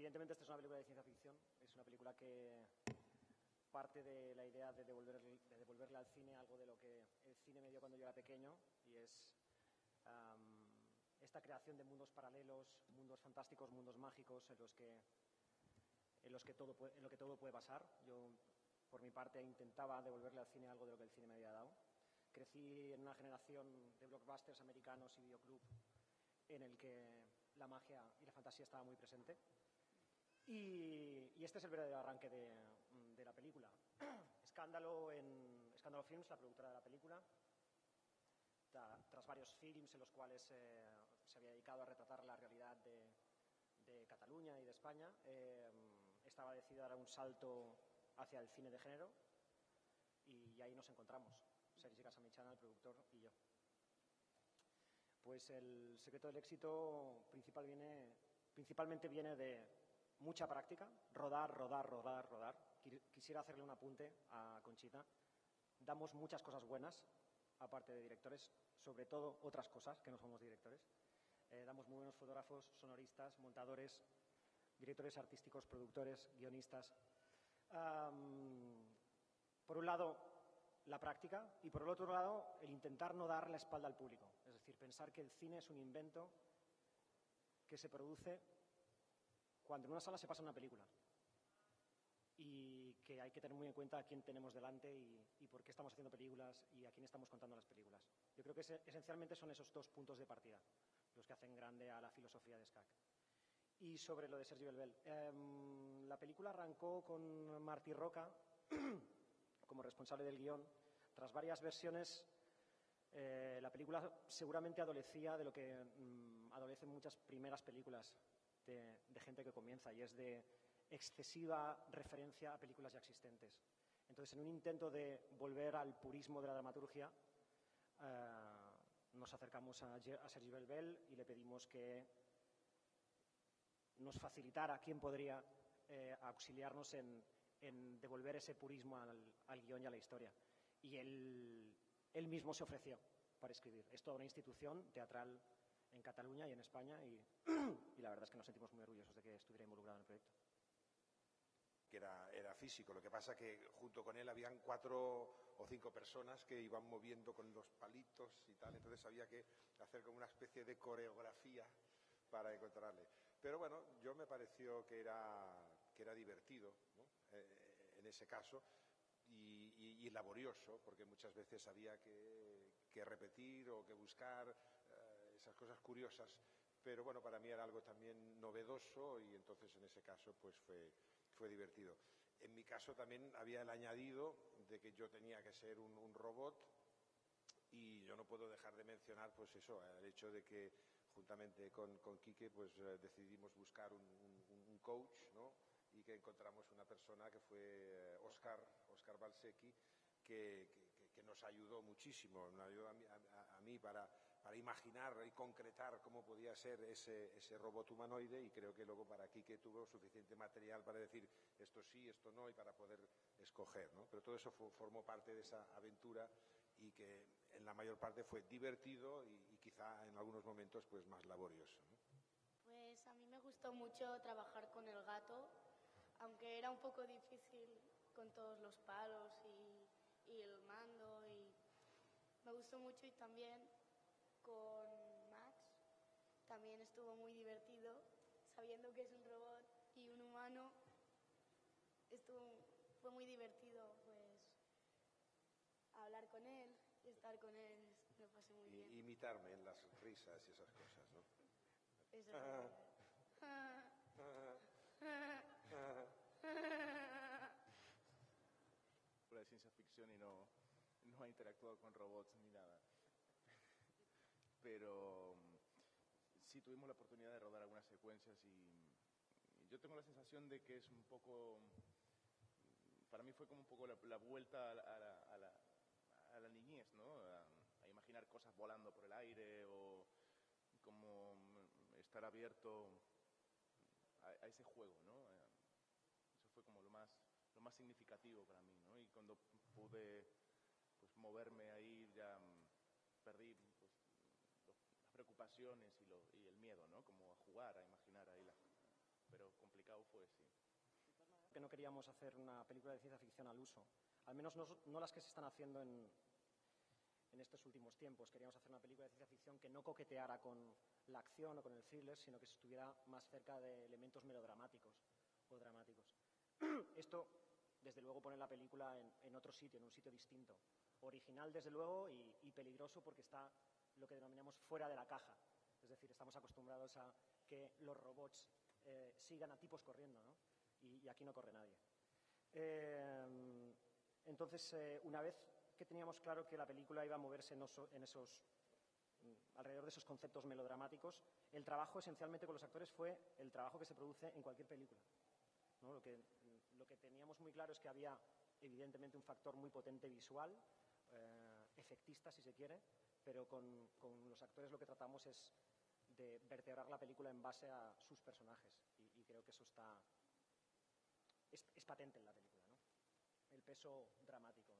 Evidentemente, esta es una película de ciencia ficción. Es una película que parte de la idea de devolverle al cine algo de lo que el cine me dio cuando yo era pequeño, y es esta creación de mundos paralelos, mundos fantásticos, mundos mágicos en lo que todo puede pasar. Yo, por mi parte, intentaba devolverle al cine algo de lo que el cine me había dado. Crecí en una generación de blockbusters americanos y videoclub en el que la magia y la fantasía estaban muy presente. Y este es el verdadero arranque de la película. Escándalo Films, la productora de la película, tras varios films en los cuales se había dedicado a retratar la realidad de Cataluña y de España, estaba decidida a dar un salto hacia el cine de género, y ahí nos encontramos, Sergi Casamichana, el productor, y yo. Pues el secreto del éxito principalmente viene de mucha práctica, rodar. Quisiera hacerle un apunte a Conchita. Damos muchas cosas buenas, aparte de directores, sobre todo otras cosas que no somos directores. Damos muy buenos fotógrafos, sonoristas, montadores, directores artísticos, productores, guionistas. Por un lado, la práctica, y por el otro lado, el intentar no dar la espalda al público. Es decir, pensar que el cine es un invento que se produce cuando en una sala se pasa una película, y que hay que tener muy en cuenta a quién tenemos delante y por qué estamos haciendo películas y a quién estamos contando las películas. Yo creo que esencialmente son esos dos puntos de partida los que hacen grande a la filosofía de SCAC. Y sobre lo de Sergi Belbel, la película arrancó con Martí Roca como responsable del guión. Tras varias versiones, la película seguramente adolecía de lo que adolecen muchas primeras películas de gente que comienza, y es de excesiva referencia a películas ya existentes. Entonces, en un intento de volver al purismo de la dramaturgia, nos acercamos a Sergi Belbel y le pedimos que nos facilitara quién podría auxiliarnos en devolver ese purismo al guión y a la historia. Y él mismo se ofreció para escribir. Es toda una institución teatral en Cataluña y en España, y la verdad es que nos sentimos muy orgullosos de que estuviera involucrado en el proyecto. Que era físico. Lo que pasa que junto con él habían 4 o 5 personas que iban moviendo con los palitos y tal, entonces había que hacer como una especie de coreografía para encontrarle. Pero bueno, yo me pareció que era divertido, ¿no? En ese caso, y laborioso, porque muchas veces había que repetir o que buscar esas cosas curiosas. Pero bueno, para mí era algo también novedoso, y entonces en ese caso pues fue divertido. En mi caso también había el añadido de que yo tenía que ser un robot, y yo no puedo dejar de mencionar pues eso, el hecho de que juntamente con Quique pues decidimos buscar un coach, ¿no? Y que encontramos una persona que fue Óscar Balsecchi, que nos ayudó muchísimo, nos ayudó a mí para imaginar y concretar cómo podía ser ese robot humanoide, y creo que luego para Quique tuvo suficiente material para decir esto sí, esto no, y para poder escoger, ¿no? Pero todo eso formó parte de esa aventura, y que en la mayor parte fue divertido y quizá en algunos momentos pues más laborioso, ¿no? Pues a mí me gustó mucho trabajar con el gato, aunque era un poco difícil con todos los palos y el mando, y me gustó mucho. Y también con Max también estuvo muy divertido, sabiendo que es un robot y un humano. Fue muy divertido pues hablar con él y estar con él, me pasé muy bien. Imitarme en las risas y esas cosas, ¿no? Eso de ciencia ficción y no ha interactuado con robots ni nada. Pero sí tuvimos la oportunidad de rodar algunas secuencias, y yo tengo la sensación de que es un poco, para mí fue como un poco la vuelta a la niñez, ¿no? A imaginar cosas volando por el aire, o como estar abierto a ese juego, ¿no? Eso fue como lo más significativo para mí, ¿no? Y cuando pude pues moverme ahí, ya perdí pues, las preocupaciones y el miedo, ¿no? Como a jugar, a imaginar ahí pero complicado fue, sí. Que no queríamos hacer una película de ciencia ficción al uso, al menos no las que se están haciendo en estos últimos tiempos. Queríamos hacer una película de ciencia ficción que no coqueteara con la acción o con el thriller, sino que estuviera más cerca de elementos melodramáticos o dramáticos. Esto, desde luego, pone la película en otro sitio, en un sitio distinto. Original, desde luego, y peligroso porque está lo que denominamos fuera de la caja. Es decir, estamos acostumbrados a que los robots sigan a tipos corriendo, ¿no? Y aquí no corre nadie. Entonces, una vez que teníamos claro que la película iba a moverse alrededor de esos conceptos melodramáticos, el trabajo esencialmente con los actores fue el trabajo que se produce en cualquier película, ¿no? Lo que teníamos muy claro es que había evidentemente un factor muy potente visual, efectista si se quiere, pero con los actores lo que tratamos es de vertebrar la película en base a sus personajes y creo que eso es patente en la película, ¿no? El peso dramático